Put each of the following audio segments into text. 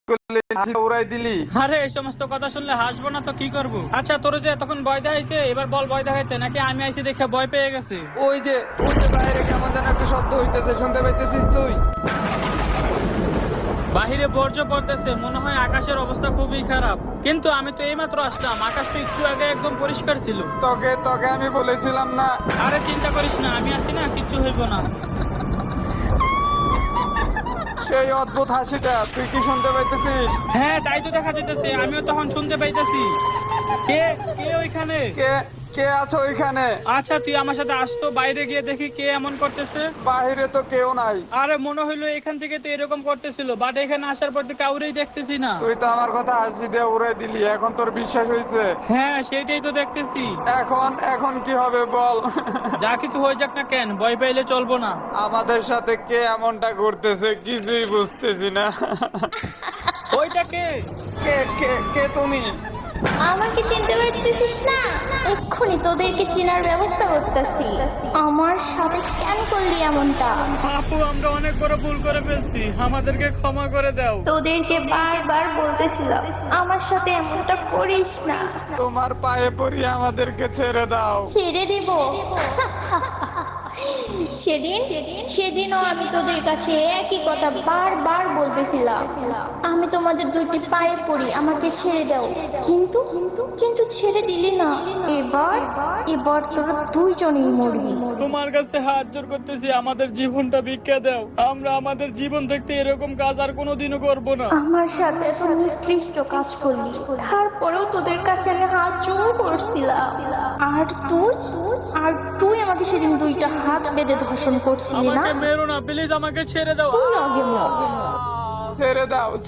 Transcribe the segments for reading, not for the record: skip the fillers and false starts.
করলি, হাসি উড়াই দিলি। আরে এই সমস্ত কথা শুনলে হাসবো না তো কি করব? আচ্ছা তোর যে তখন ভয় দেখাইছে, এবার বল ভয় দেখাইতে নাকি আমি আইছি দেখে ভয় পেয়ে গেছে? ওই যে বাইরে কেমন যেন একটা শব্দ হইতেছে, শুনতে পাইতেছিস তুই? বাহিরে বর্জ্য পড়তেছে, মনে হয় আকাশের অবস্থা খুবই খারাপ। কিন্তু আমি তো এইমাত্র আসলাম, আকাশটা একটু আগে একদম পরিষ্কার ছিল। তোকে তোকে আমি বলেছিলাম না? আরে চিন্তা করিস না, আমি আছি না, কিচ্ছু হইব না। সেই অদ্ভুত হাসিটা তুই কি শুনতে পাইতেছিস? হ্যাঁ তাই তো দেখা যাইতেছে, আমিও তখন শুনতে পাইতেছি। কে কে ওইখানে? কে কে আছো ওইখানে? আচ্ছা তুই আমার সাথে আসতো, বাইরে গিয়ে দেখি কে এমন করতেছে। বাহিরে তো কেউ নাই। আরে মনে হইলো এখান থেকে তো এরকম করতেছিল, বাট এখানে আসার পর তো কাউরেই দেখতেছি না। তুই তো আমার কথা হাসি দিয়ে উড়াই দিলি, এখন তোর বিশ্বাস হয়েছে? হ্যাঁ সেটাই তো দেখতেছি। এখন এখন কি হবে বল? যা কিছু হয়ে যাক না কেন, ভয় পাইলে চলবো না। আমাদের সাথে কে এমনটা করতেছে কিছুই বুঝতেছি না। ওইটা কে? কে কে কে তুমি? আমাকে চিনতে পারতেছিস না? এক্ষুনি তোদেরকে চেনার ব্যবস্থা করতেছি। আমার সাথে কেন করলি এমনটা? আপু আমরা অনেক বড় ভুল করে ফেলছি, আমাদেরকে ক্ষমা করে দাও। তোদেরকে বারবার বলতেছিলাম আমার সাথে এমনটা করিস না। তোমার পায়ে পড়ি, আমাদেরকে ছেড়ে দাও। ছেড়ে দিব? সেদিনও আমি তোদের কাছে একই কথা বারবার বলতেছিলাম। আমি তোমাদের দুটি পায়ে পড়ি, আমাকে ছেড়ে দাও। কিন্তু কিন্তু কিন্তু ছেড়ে দিলি না। এবার এবার তোরা দুইজনেই মরবি। তোমার কাছে হাত জোর করতেছি, আমাদের জীবনটা ভিক্ষা দাও। আমরা আমাদের জীবন থাকতে এরকম কাজ আর কোনোদিনও করব না। আমার সাথে এত নিকৃষ্ট কাজ করলি, তারপরেও তোদের কাছে আমি হাত জোর করছিলাম। আর তুই আমাকে সেদিন দুইটা হাত বেঁধে ধর্ষণ করছিলি না? আমাকে মেরো না প্লিজ, আমাকে ছেড়ে দাও। তুই আগে মর।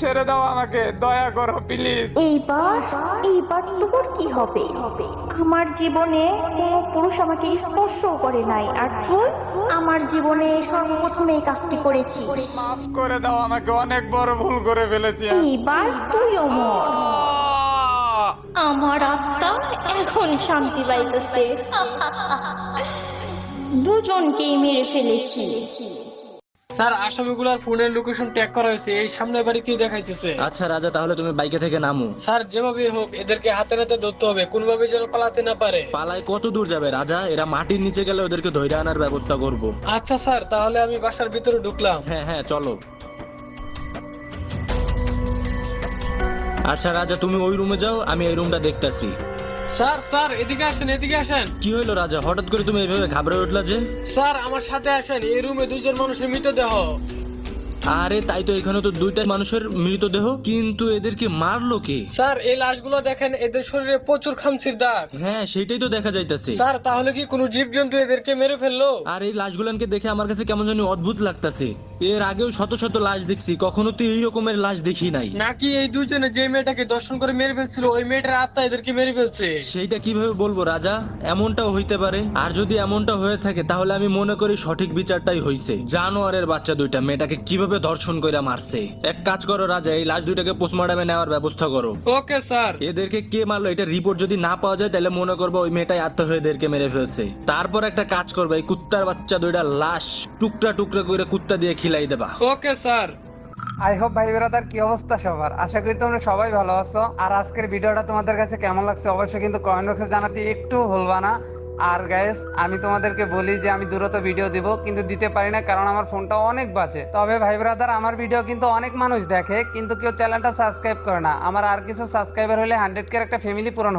ছেড়ে দাও আমাকে, দয়া করো প্লিজ। এইবার তোর কি হবে? আমার জীবনে কোনো পুরুষ আমাকে স্পর্শ করে নাই, আর তুই আমার জীবনে সর্বপ্রথম এই কাজটি করেছিস। মাফ করে দাও আমাকে, অনেক বড় ভুল করে ফেলেছি আমি। এইবার তুইও মর। আমার আত্মা এখন শান্তি পাইতেছে। দুজনকেই মেরে ফেলেছি। স্যার আসামিগুলোর ফোনের লোকেশন ট্যাগ করা হয়েছে, এই সামনের বাড়িতেই দেখাইতেছে। আচ্ছা রাজা, তাহলে তুমি বাইকে থেকে নামো। স্যার যেভাবে হোক এদেরকে হাতে নাতে ধরতে হবে, কোনোভাবে যেন পালাতে না পারে। পালায় কত দূর যাবে রাজা? এরা মাটির নিচে গেলে ওদেরকে ধরে আনার ব্যবস্থা করব। আচ্ছা স্যার, তাহলে আমি বাসার ভিতরে ঢুকলাম। হ্যাঁ হ্যাঁ চলো। আচ্ছা রাজা, তুমি ওই রুমে যাও, আমি এই রুমটা দেখতাছি। স্যার স্যার এদিকে আসেন, এদিকে আসেন। কি হইলো রাজা, হঠাৎ করে তুমি এইভাবে ঘাবড়ে উঠলা যে? স্যার আমার সাথে আসেন, এই রুমে দুইজন মানুষের মৃতদেহ। আরে তাই তো, এখানে তো দুইটা মানুষের মৃতদেহ, কিন্তু এদেরকে মারলো কে? স্যার এই লাশগুলো দেখেন, এদের শরীরে প্রচুর খামচির দাগ। হ্যাঁ সেটাই তো দেখা যাইতাছে। স্যার তাহলে কি কোনো জীবজন্তু এদেরকে মেরে ফেললো? আর এই লাশগুলানকে দেখে আমার কাছে কেমন জানি অদ্ভুত লাগতাছে। এর আগেও শত শত লাশ দেখছি, কখনো তো এই রকমের লাশ দেখি নাই। নাকি এই দুইজনে যে মেয়েটাকে দর্শন করে মেরে ফেলছিল, ওই মেয়েটার আত্মা এদেরকে মেরে ফেলছে? সেইটা কিভাবে বলবো রাজা, এমনটাও হইতে পারে। আর যদি এমনটা হয়ে থাকে তাহলে আমি মনে করি সঠিক বিচারটাই হইছে। জানোয়ারের বাচ্চা দুইটা মেয়েটাকে কিভাবে ধর্ষণ করে মারছে। এক কাজ করো রাজা, এই লাশ দুইটাকে পোস্টমর্টমে নেওয়ার ব্যবস্থা করো। Okay sir. এদেরকে কে মারলো এটা রিপোর্ট যদি না পাওয়া যায় তাহলে মনে করবো ওই মেয়েটাই আত্মা হয়ে এদেরকে মেরে ফেলছে। তারপর একটা কাজ করবে, এই কুত্তার বাচ্চা দুইটা লাশ টুকরা টুকরা করে কুত্তা দিয়ে খিলাই দেবা। Okay sir. আই হোপ ভাই ব্রাদার, কি অবস্থা সবার? আশা করি তোমরা সবাই ভালো আছো। আর আজকের ভিডিওটা তোমাদের কাছে কেমন লাগছে অবশ্যই কিন্তু কমেন্ট বক্সে জানাতে একটু ভুলবা না। আর গাইস আমি তোমাদেরকে বলি যে আমি দ্রুত ভিডিও দিব, কিন্তু দিতে পারি না কারণ আমার ফোনটা অনেক বাজে। তবে ভাই ব্রাদার, আমার ভিডিও কিন্তু অনেক মানুষ দেখে, কিন্তু কেউ চ্যানেলটা সাবস্ক্রাইব করে না। আমার আর কিছু সাবস্ক্রাইবার হলে 100K একটা ফ্যামিলি পূরণ